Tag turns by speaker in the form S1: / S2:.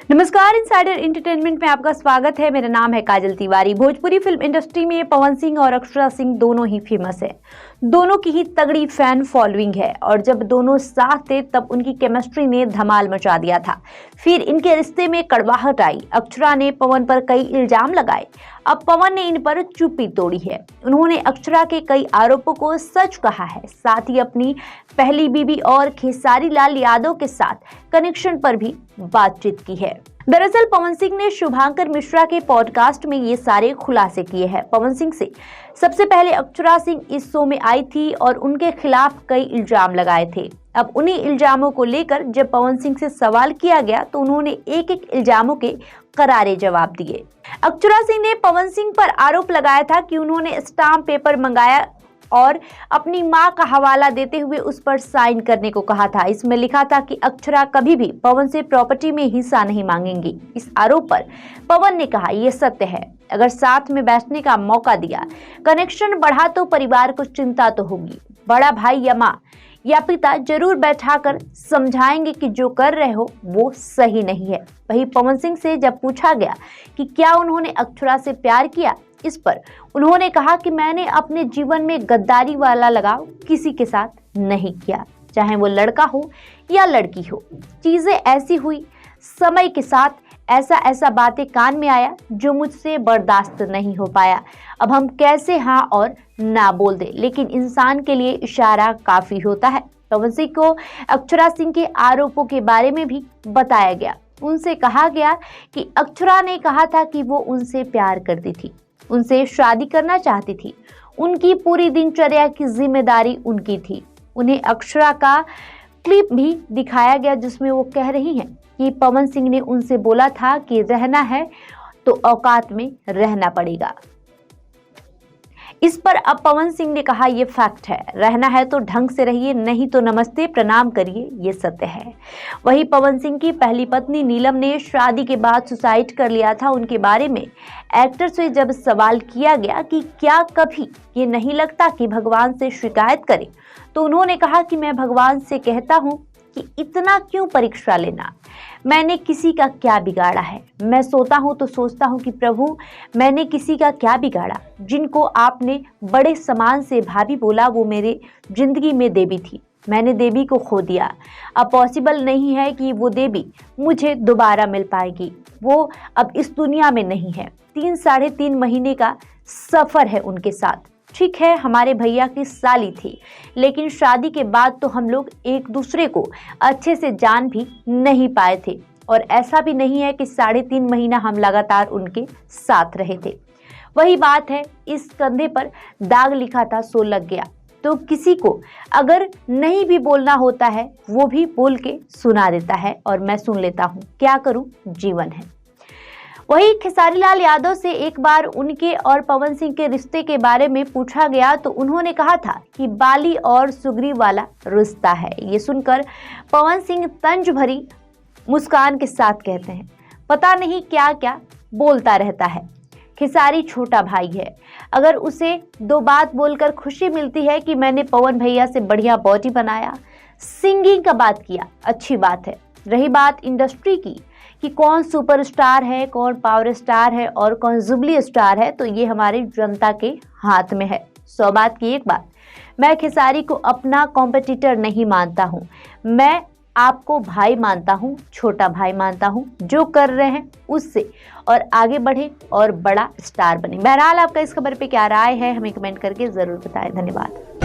S1: नमस्कार, insider entertainment में आपका स्वागत है। मेरा नाम है काजल तिवारी। भोजपुरी फिल्म इंडस्ट्री में पवन सिंह और अक्षरा सिंह दोनों ही फेमस है। दोनों की ही तगड़ी फैन फॉलोइंग है और जब दोनों साथ थे तब उनकी केमिस्ट्री ने धमाल मचा दिया था। फिर इनके रिश्ते में कड़वाहट आई। अक्षरा ने पवन पर कई इल्जाम लगाए। अब पवन ने इन पर चुप्पी तोड़ी है। उन्होंने अक्षरा के कई आरोपों को सच कहा है, साथ ही अपनी पहली बीवी और खेसारी लाल यादव के साथ कनेक्शन पर भी बातचीत की है। दरअसल पवन सिंह ने शुभांकर मिश्रा के पॉडकास्ट में ये सारे खुलासे किए हैं। पवन सिंह से सबसे पहले अक्षरा सिंह इस शो में आई थी और उनके खिलाफ कई इल्जाम लगाए थे। अब उन्हीं इल्जामों को लेकर जब पवन सिंह से सवाल किया गया तो उन्होंने एक एक इल्जामों के करारे जवाब दिए। अक्षरा सिंह ने पवन सिंह पर आरोप लगाया था कि उन्होंने स्टाम्प पेपर मंगाया और अपनी मां का हवाला देते हुए उस पर साइन करने को कहा था। इसमें लिखा था कि अक्षरा कभी भी पवन से प्रॉपर्टी में हिस्सा नहीं मांगेंगी। इस आरोप पर पवन ने कहा, यह सत्य है। अगर साथ में बैठने का मौका दिया, कनेक्शन बढ़ा तो परिवार को चिंता तो होगी। बड़ा भाई या माँ या पिता जरूर बैठाकर समझाएंगे कि जो कर रहे हो वो सही नहीं है। वहीं पवन सिंह से जब पूछा गया कि क्या उन्होंने अक्षरा से प्यार किया, इस पर उन्होंने कहा कि मैंने अपने जीवन में गद्दारी वाला लगाव किसी के साथ नहीं किया, चाहे वो लड़का हो या लड़की हो। चीजें ऐसी हुई, समय के साथ ऐसा बातें कान में आया जो मुझसे बर्दाश्त नहीं हो पाया। अब हम कैसे हाँ और ना बोल दे, लेकिन इंसान के लिए इशारा काफी होता है। पवन सिंह को अक्षरा सिंह के आरोपों के बारे में भी बताया गया। उनसे कहा गया कि अक्षरा ने कहा था कि वो उनसे प्यार करती थी, उनसे शादी करना चाहती थी। उनकी पूरी दिनचर्या की जिम्मेदारी उनकी थी। उन्हें अक्षरा का क्लिप भी दिखाया गया जिसमें वो कह रही हैं कि पवन सिंह ने उनसे बोला था कि रहना है तो औकात में रहना पड़ेगा। इस पर अब पवन सिंह ने कहा, यह फैक्ट है, रहना है तो ढंग से रहिए, नहीं तो नमस्ते प्रणाम करिए, ये सत्य है। वहीं पवन सिंह की पहली पत्नी नीलम ने शादी के बाद सुसाइड कर लिया था। उनके बारे में एक्टर से जब सवाल किया गया कि क्या कभी ये नहीं लगता कि भगवान से शिकायत करें, तो उन्होंने कहा कि मैं भगवान से कहता हूँ कि इतना क्यों परीक्षा लेना, मैंने किसी का क्या बिगाड़ा है। मैं सोता हूँ तो सोचता हूँ कि प्रभु मैंने किसी का क्या बिगाड़ा। जिनको आपने बड़े सम्मान से भाभी बोला वो मेरे जिंदगी में देवी थी, मैंने देवी को खो दिया। अब पॉसिबल नहीं है कि वो देवी मुझे दोबारा मिल पाएगी। वो अब इस दुनिया में नहीं है। 3-3.5 महीने का सफर है उनके साथ। ठीक है, हमारे भैया की साली थी, लेकिन शादी के बाद तो हम लोग एक दूसरे को अच्छे से जान भी नहीं पाए थे। और ऐसा भी नहीं है कि 3.5 महीना हम लगातार उनके साथ रहे थे। वही बात है, इस कंधे पर दाग लिखा था सो लग गया। तो किसी को अगर नहीं भी बोलना होता है वो भी बोल के सुना देता है और मैं सुन लेता हूँ। क्या करूँ, जीवन है। वहीं खेसारी लाल यादव से एक बार उनके और पवन सिंह के रिश्ते के बारे में पूछा गया तो उन्होंने कहा था कि बाली और सुग्रीव वाला रिश्ता है। ये सुनकर पवन सिंह तंज भरी मुस्कान के साथ कहते हैं, पता नहीं क्या क्या बोलता रहता है। खेसारी छोटा भाई है, अगर उसे 2 बात बोलकर खुशी मिलती है कि मैंने पवन भैया से बढ़िया बॉडी बनाया, सिंगिंग का बात किया, अच्छी बात है। रही बात इंडस्ट्री की कि कौन सुपरस्टार है, कौन पावर स्टार है और कौन जुबली स्टार है, तो ये हमारी जनता के हाथ में है। 100 बात की एक बात, मैं खेसारी को अपना कॉम्पिटिटर नहीं मानता हूँ। मैं आपको भाई मानता हूँ, छोटा भाई मानता हूँ। जो कर रहे हैं उससे और आगे बढ़े और बड़ा स्टार बने। बहरहाल आपका इस खबर पे क्या राय है हमें कमेंट करके जरूर बताएं। धन्यवाद।